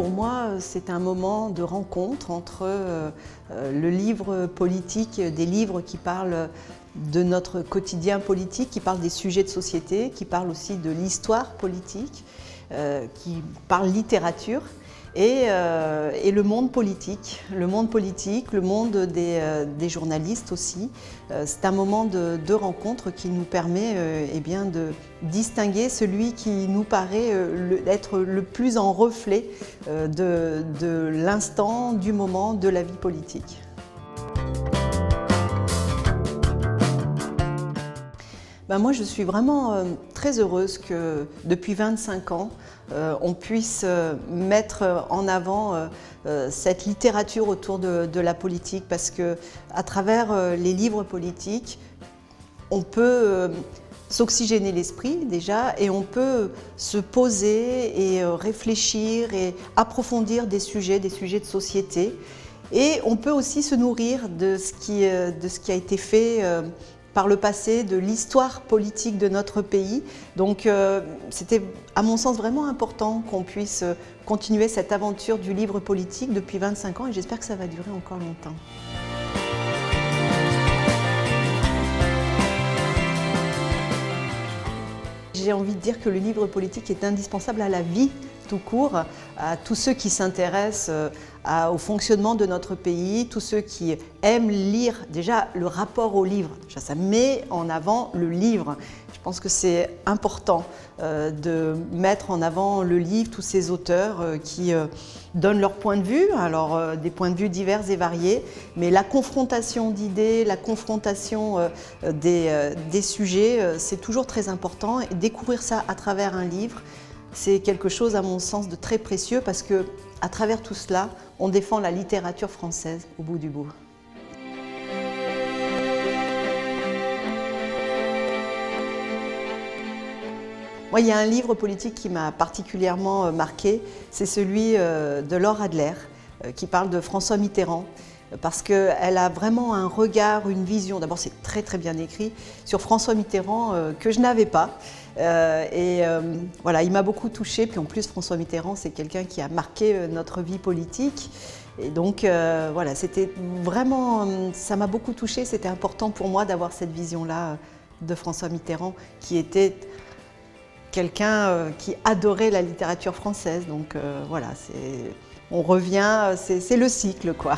pour moi, c'est un moment de rencontre entre le livre politique, des livres qui parlent de notre quotidien politique, qui parlent des sujets de société, qui parlent aussi de l'histoire politique, qui parlent littérature, et le monde politique, le monde des journalistes aussi. C'est un moment de rencontre qui nous permet eh bien, de distinguer celui qui nous paraît être le plus en reflet de l'instant, du moment, de la vie politique. Moi, je suis vraiment très heureuse que depuis 25 ans, on puisse mettre en avant cette littérature autour de la politique, parce qu'à travers les livres politiques, on peut s'oxygéner l'esprit déjà, et on peut se poser et réfléchir et approfondir des sujets de société. Et on peut aussi se nourrir de ce qui a été fait par le passé, de l'histoire politique de notre pays. Donc c'était à mon sens vraiment important qu'on puisse continuer cette aventure du livre politique depuis 25 ans, et j'espère que ça va durer encore longtemps. J'ai envie de dire que le livre politique est indispensable à la vie tout court, à tous ceux qui s'intéressent au fonctionnement de notre pays, tous ceux qui aiment lire déjà le rapport au livre. Déjà, ça met en avant le livre. Je pense que c'est important de mettre en avant le livre, tous ces auteurs qui donnent leur point de vue, alors des points de vue divers et variés, mais la confrontation d'idées, la confrontation des sujets, c'est toujours très important. Et découvrir ça à travers un livre, c'est quelque chose, à mon sens, de très précieux, parce que à travers tout cela, on défend la littérature française au bout du bout. Moi, il y a un livre politique qui m'a particulièrement marqué, c'est celui de Laure Adler, qui parle de François Mitterrand, parce qu'elle a vraiment un regard, une vision, d'abord c'est très très bien écrit, sur François Mitterrand que je n'avais pas. Voilà, il m'a beaucoup touchée, puis en plus François Mitterrand, c'est quelqu'un qui a marqué notre vie politique. Et donc voilà, c'était vraiment, ça m'a beaucoup touchée, c'était important pour moi d'avoir cette vision-là de François Mitterrand, qui était quelqu'un qui adorait la littérature française. Donc voilà, on revient, c'est le cycle, quoi.